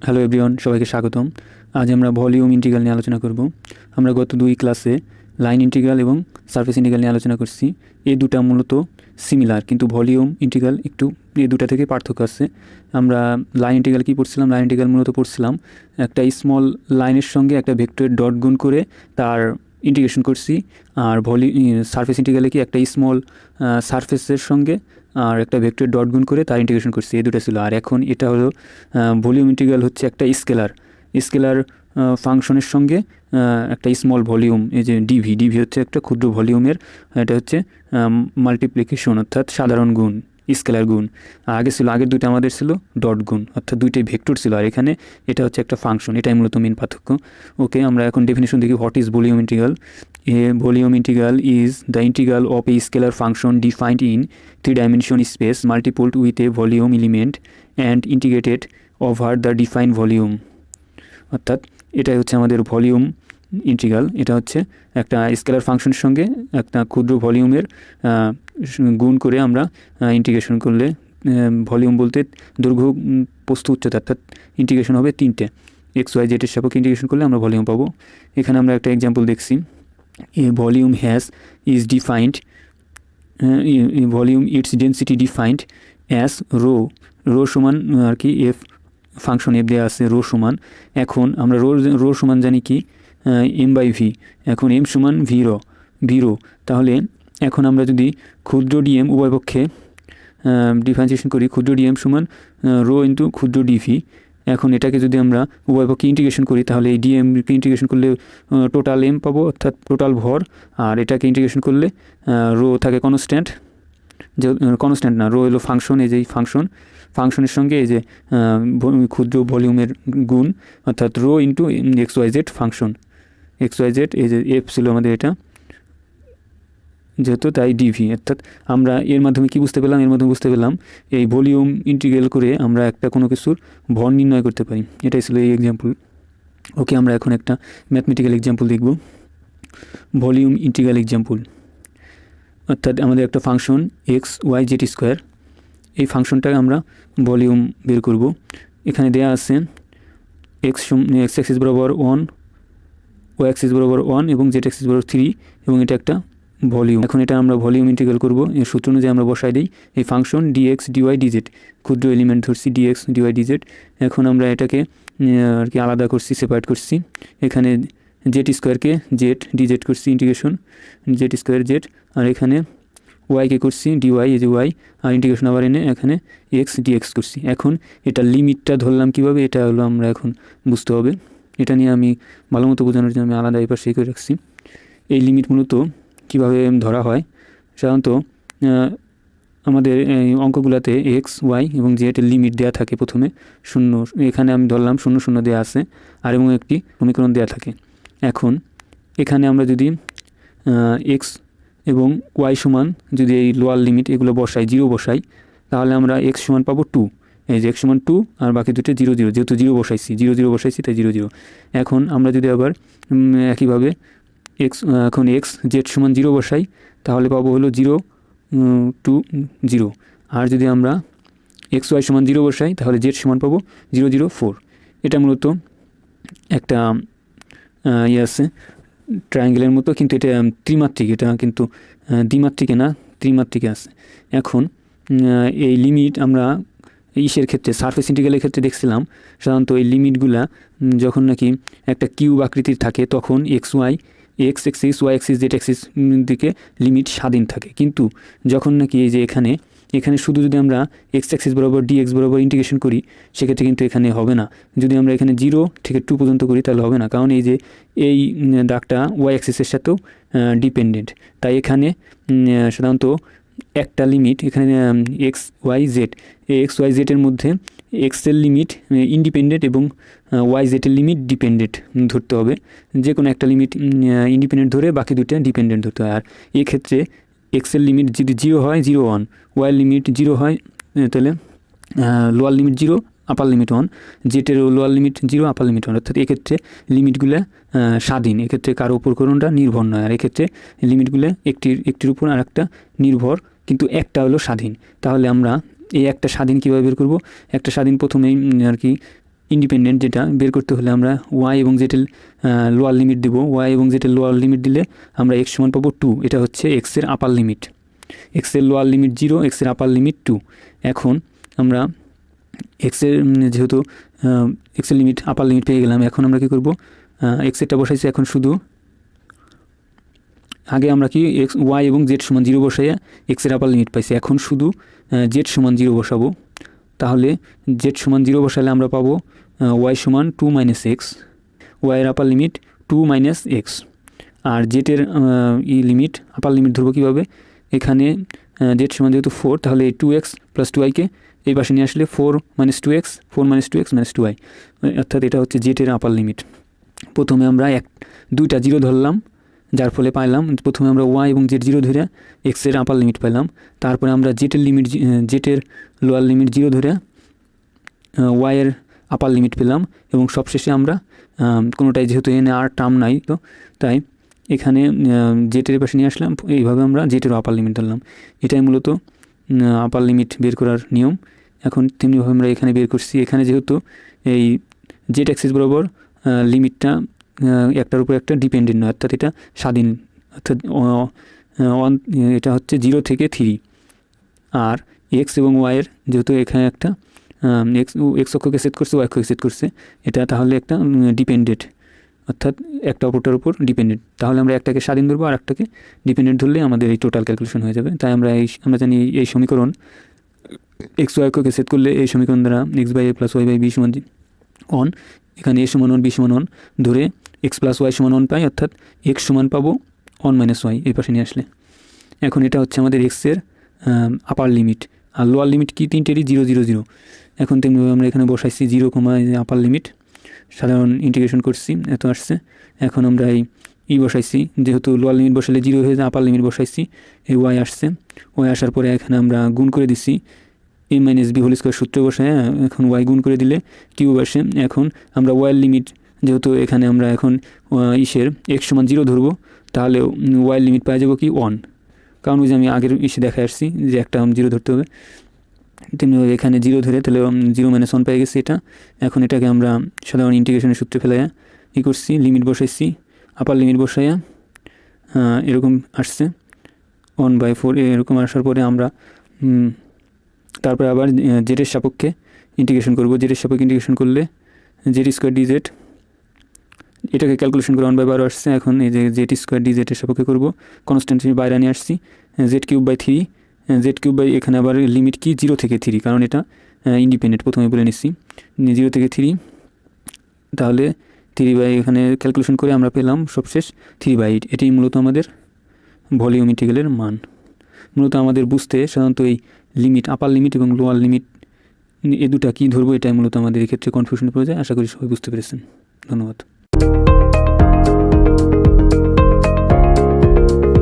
Hello everyone, সবাইকে স্বাগতম। আজ আমরা ভলিউম ইন্টিগ্রাল নিয়ে আলোচনা করব। আমরা গত দুই ক্লাসে লাইন ইন্টিগ্রাল এবং সারফেস ইন্টিগ্রাল নিয়ে আলোচনা করছি। এই দুটা মূলত সিমিলার, কিন্তু ভলিউম ইন্টিগ্রাল একটু এই দুটা থেকে পার্থক্য আছে। আমরা লাইন ইন্টিগ্রাল কী পড়ছিলাম? লাইন ইন্টিগ্রাল মূলত পড়ছিলাম একটা স্মল লাইনের সঙ্গে একটা ভেক্টরের ডট গুণ করে তার ইন্টিগ্রেশন করছি। আর সারফেস ইন্টিগ্রালে কি একটা স্মল সারফেসের সঙ্গে আর একটা ভেক্টরের ডট গুণ করে তার ইন্টিগ্রেশন করছি। এই দুটো ছিল। আর এখন এটা হলো ভলিউম ইন্টিগ্রাল, হচ্ছে একটা স্কেলার ফাংশনের সঙ্গে একটা স্মল ভলিউম, এই যে ডিভি হচ্ছে একটা ক্ষুদ্র ভলিউমের, এটা হচ্ছে মাল্টিপ্লিকেশন অর্থাৎ সাধারণ গুণ, স্কেলার গুণ। আগের দুটো আমাদের ছিল ডট গুণ, অর্থাৎ দুইটাই ভেক্টর ছিল। আর এখানে এটা হচ্ছে একটা ফাংশন, এটাই মূলত মেন পার্থক্য। ওকে, আমরা এখন ডেফিনেশন দেখি। What is volume integral? A volume integral is the integral of a scalar function defined in three-dimensional space multiplied with a volume element and integrated over the defined volume. অর্থাৎ এটাই হচ্ছে আমাদের volume integral. এটা হচ্ছে একটা scalar ফাংশনের সঙ্গে একটা ক্ষুদ্র ভলিউমের গুণ করে আমরা ইন্টিগ্রেশন করলে, ভলিউম বলতে দৈর্ঘ্য, প্রস্থ, উচ্চতা, অর্থাৎ ইন্টিগ্রেশন হবে তিনটে। এক্স ওয়াই জেডের সাপেক্ষে ইন্টিগ্রেশন করলে আমরা ভলিউম পাবো। এখানে আমরা একটা এক্সাম্পল দেখছি। A volume is defined, volume its density defined as rho সমান আর কি এফ, ফাংশন এফ দেওয়া আছে রো সমান। এখন আমরা রো সমান জানি কি এম বাই ভি। এখন এম সমান ভি রো। তাহলে এখন আমরা যদি ক্ষুদ্র ডিএম উভয় পক্ষে ডিফারেন্সিয়েশন করি, ক্ষুদ্র ডিএম সমান রো ইন্টু ক্ষুদ্র ডিভি। এখন এটাকে যদি আমরা উভয় পক্ষে ইন্টিগ্রেশন করি, তাহলে এই ডিএমকে ইন্টিগ্রেশন করলে টোটাল এম পাবো, অর্থাৎ টোটাল ভর। আর এটাকে ইন্টিগ্রেশন করলে রো থাকে কনস্ট্যান্ট, যে কনস্ট্যান্ট না, রো হলো ফাংশন। এই যে ফাংশনের সঙ্গে এই যে ক্ষুদ্র ভলিউমের গুণ, অর্থাৎ row into X Y Z function. X Y Z এই যে এফ ছিল আমাদের এটা, যেহেতু তাই ডিভি। অর্থাৎ আমরা এর মাধ্যমে কি বুঝতে পেলাম? এর মাধ্যমে বুঝতে পেলাম এই ভলিউম ইন্টিগ্রাল করে আমরা একটা কোনো কিছুর ভর নির্ণয় করতে পারি। এটাই ছিল এই এক্সাম্পল। ওকে, আমরা এখন একটা ম্যাথমেটিক্যাল এক্সাম্পল দেখব, ভলিউম ইন্টিগ্রাল এক্সাম্পল। অর্থাৎ আমাদের একটা function X Y Z square, এই ফাংশনটাকে আমরা ভলিউম বের করব। এখানে দেয়া আছে এক্স অ্যাক্সিস বরাবর 1, ওয়াই অ্যাক্সিস বরাবর 1 এবং জেড অ্যাক্সিস বরাবর 3, এবং এটা একটা ভলিউম। এখন এটা আমরা ভলিউম ইন্টিগ্রাল করব। এর সূত্র অনুযায়ী আমরা বসাই দিই এই ফাংশন ডিএক্স ডিওয়াই ডিজেড, ক্ষুদ্র এলিমেন্ট ধরছি ডিএক্স ডিওয়াই ডিজেড। এখন আমরা এটাকে আর কি আলাদা করছি, সেপারেট করছি। এখানে জেড স্কোয়ারকে জেড ডিজেড করছি, ইন্টিগ্রেশন জেড স্কোয়ার জেড। আর এখানে ওয়াইকে করছি ডিওয়াই, এই যে ওয়াই, আর ইন্টিগ্রেশন আবার এনে এখানে এক্স ডিএক্স করছি। এখন এটা লিমিটটা ধরলাম কীভাবে, এটা হলো আমরা এখন বুঝতে হবে। এটা নিয়ে আমি ভালো মতো বোঝানোর জন্য আমি আলাদা এবার সেই করে রাখছি। এই লিমিট মূলত কীভাবে ধরা হয়? সাধারণত আমাদের অঙ্কগুলোতে এক্স ওয়াই এবং জেডের লিমিট দেওয়া থাকে প্রথমে 0, এখানে আমি ধরলাম 0 দেওয়া আছে, আর এবং একটি সমীকরণ দেওয়া থাকে। এখন এখানে আমরা যদি এক্স এবং ওয়াই সমান যদি এই লোয়ার লিমিট এগুলো বসাই, 0 বসাই, তাহলে আমরা এক্স সমান পাবো 2। এই যে এক্স সমান 2 আর বাকি দুটো 0 0, যেহেতু 0 বসাইছি 0 বসাইছি তাই 0 0। এখন আমরা যদি আবার একইভাবে এখন এক্স জেড সমান 0 বসাই, তাহলে পাবো হলো 0 2 0। আর যদি আমরা এক্স ওয়াই সমান 0 বসাই, তাহলে জেড সমান পাবো 0 0 4। এটা মূলত একটা আছে ট্রায়াঙ্গেলের মতো, কিন্তু এটা ত্রিমাত্রিক, এটা কিন্তু দ্বিমাত্রিকে না, ত্রিমাত্রিকে আছে। এখন এই লিমিট আমরা ইসের ক্ষেত্রে, সারফেস ইন্টিগ্রালের ক্ষেত্রে দেখছিলাম, সাধারণত এই লিমিটগুলা যখন নাকি একটা কিউব আকৃতির থাকে, তখন X Y X axis Y axis Z axis দিকে লিমিট স্বাধীন থাকে। কিন্তু যখন নাকি এই যে এখানে শুধু যদি আমরা এক্স অ্যাক্সিস বরাবর ডিএক্স বরাবর ইন্টিগ্রেশন করি, সেক্ষেত্রে কিন্তু এখানে হবে না। যদি আমরা এখানে 0 থেকে 2 পর্যন্ত করি, তাহলে হবে না, কারণ এই যে এই দাগটা ওয়াই অ্যাক্সিসের সাথেও ডিপেন্ডেন্ট। তাই এখানে সাধারণত একটা লিমিট, এখানে এক্স ওয়াই জেড, এই এক্স ওয়াই জেডের মধ্যে এক্সের লিমিট ইন্ডিপেন্ডেন্ট এবং ওয়াই জেডের লিমিট ডিপেন্ডেন্ট ধরতে হবে। যে কোনো একটা লিমিট ইন্ডিপেন্ডেন্ট ধরে বাকি দুটো ডিপেন্ডেন্ট ধরতে হয়। আর এক্ষেত্রে এক্সের লিমিট যদি 0 হয় 0 1, ওয়াইয়ের লিমিট 0 হয় তাহলে লোয়ার লিমিট 0 আপার লিমিট 1, জেটের লোয়ার লিমিট 0 আপার লিমিট 1। অর্থাৎ এক্ষেত্রে লিমিটগুলো স্বাধীন, এক্ষেত্রে কারো উপর কোনোটা নির্ভর নয়। আর এক্ষেত্রে লিমিটগুলো একটির উপর আর একটা নির্ভর, কিন্তু একটা হলো স্বাধীন। তাহলে আমরা এই একটা স্বাধীন কীভাবে বের করব? একটা স্বাধীন প্রথমেই আর কি ইন্ডিপেন্ডেন্ট, যেটা বের করতে হলে আমরা ওয়াই এবং জেটের লোয়ার লিমিট দেব। ওয়াই এবং জেটের লোয়ার লিমিট দিলে আমরা এক্স সমান পাবো 2। এটা হচ্ছে এক্সের আপার লিমিট, এক্সের লোয়ার লিমিট 0, এক্সের আপার লিমিট 2। এখন আমরা এক্সের যেহেতু এক্সের লিমিট আপার লিমিট পেয়ে গেলাম, এখন আমরা কী করব, এক্সেরটা বসাইছি। এখন শুধু আগে আমরা কি এক্স ওয়াই এবং জেড সমান 0 বসাইয়া এক্সের আপার লিমিট পাইছি, এখন শুধু জেড সমান 0 বসাবো। তাহলে জেড সমান 0 বসালে আমরা পাবো ওয়াই সমান 2 মাইনাস এক্স, ওয়াইয়ের আপার লিমিট 2 মাইনাস এক্স। আর জেটের লিমিট আপার লিমিট ধরবো কীভাবে, এখানে জেড সমান যেহেতু 4, তাহলে এই 2x প্লাস 2yকে এই পাশে নিয়ে আসলে 4 minus 2x, 4 minus 2x minus 2y, অর্থাৎ এটা হচ্ছে জেটের আপার লিমিট। প্রথমে আমরা দুইটা 0 ধরলাম, যার ফলে পাইলাম প্রথমে আমরা ওয়াই এবং জেড 0 ধরে এক্সের আপার লিমিট পাইলাম। তারপরে আমরা জেটের লোয়ার লিমিট 0 ধরে ওয়াইয়ের আপার লিমিট পেলাম। এবং সবশেষে আমরা কোনোটাই যেহেতু এনে আর টার্ম নাই, তো তাই এখানে জেটের পাশে নিয়ে আসলাম, এইভাবে আমরা জেটের আপার লিমিট ধরলাম। এটাই মূলত আপার লিমিট বের করার নিয়ম। এখন তেমনিভাবে আমরা এখানে বের করছি। এখানে যেহেতু এই জেড অ্যাক্সিস বরাবর লিমিটটা একটার উপর একটা ডিপেন্ডেন্ট নয়, অর্থাৎ এটা স্বাধীন, অর্থাৎ এটা হচ্ছে 0 থেকে 3। আর এক্স এবং ওয়াইয়ের যেহেতু এখানে একটা এক্স অক্ষকে সেট করছে, ওয়াই অক্ষকে সেট করছে, এটা তাহলে একটা ডিপেন্ডেন্ট, অর্থাৎ একটা অপরটার উপর ডিপেন্ডেন্ট। তাহলে আমরা একটাকে স্বাধীন ধরবো আর একটাকে ডিপেন্ডেন্ট ধরলে আমাদের এই টোটাল ক্যালকুলেশন হয়ে যাবে। তাই আমরা জানি এই সমীকরণ এক্স ওয়াই অক্ষকে সেট করলে এই সমীকরণ দ্বারা X by A plus Y by B সমান 1, এখানে এ সমান 1 বি সমান 1 ধরে এক্স প্লাস ওয়াই সমান 1 পাই, অর্থাৎ এক্স সমান পাবো 1 মাইনাস ওয়াই এই পাশে নিয়ে আসলে। এখন এটা হচ্ছে আমাদের এক্সের আপার লিমিট, আর লোয়ার লিমিট কি তিনটেরই 0 0 0। এখন তেমনিভাবে আমরা এখানে বসাইছি 0, আপার লিমিট সাধারণ ইন্টিগ্রেশন করছি, এত আসছে। এখন আমরা এই বসাইছি, যেহেতু লোয়ার লিমিট বসালে 0 হয়ে যায়, আপার লিমিট বসাইছি, এই ওয়াই আসছে। ওয়াই আসার পরে এখানে আমরা গুণ করে দিচ্ছি এ মাইনাস বি হোল স্কোয়ার সূত্র বসায়, এখন ওয়াই গুণ করে দিলে কিউব আসে। এখন আমরা ওয়াইয়ের লিমিট যেহেতু এখানে আমরা এখন এক্স সমান 0 ধরবো, তাহলে ওয়াইয়ের লিমিট পাওয়া যাবো কি 1, কারণ ওই যে আমি আগের দেখে আসছি যে একটা 0 ধরতে হবে। তেমনি এখানে 0 ধরে তাহলে 0 মাইনাস 1 পেয়ে গেছে এটা। এখন এটাকে আমরা সাধারণ ইন্টিগ্রেশনের সূত্রে ফেলাইয়া করছি, লিমিট বসাইছি, আপার লিমিট বসাইয়া এরকম আসছে 1/4। এরকম আসার পরে আমরা তারপরে আবার জেডের সাপেক্ষে ইন্টিগ্রেশন করব। জেডের সাপেক্ষে ইন্টিগ্রেশন করলে জেড স্কোয়ার ডি জেড, এটাকে ক্যালকুলেশন করে 1/12 আসছে। এখন এই যে জেড স্কোয়ার ডি জেডের সাপেক্ষে করবো, কনস্ট্যান্ট বাইরে নিয়ে আসছি, Z cube by 3, Z cube by এখানে আবার লিমিট কি 0 থেকে 3, কারণ এটা ইন্ডিপেন্ডেন্ট প্রথমে বলে নিচ্ছি 0 থেকে 3, তাহলে 3/, এখানে ক্যালকুলেশন করে আমরা পেলাম সবশেষ 3/8। এটাই মূলত আমাদের ভলিউম ইন্টিগ্রালের মান। মূলত আমাদের বুঝতে সাধারণত এই লিমিট আপার লিমিট এবং লোয়ার লিমিট এ দুটা কী ধরবো, এটাই মূলত আমাদের এক্ষেত্রে কনফিউশন পড়ে যায়। আশা করি সবাই বুঝতে পেরেছেন। ধন্যবাদ।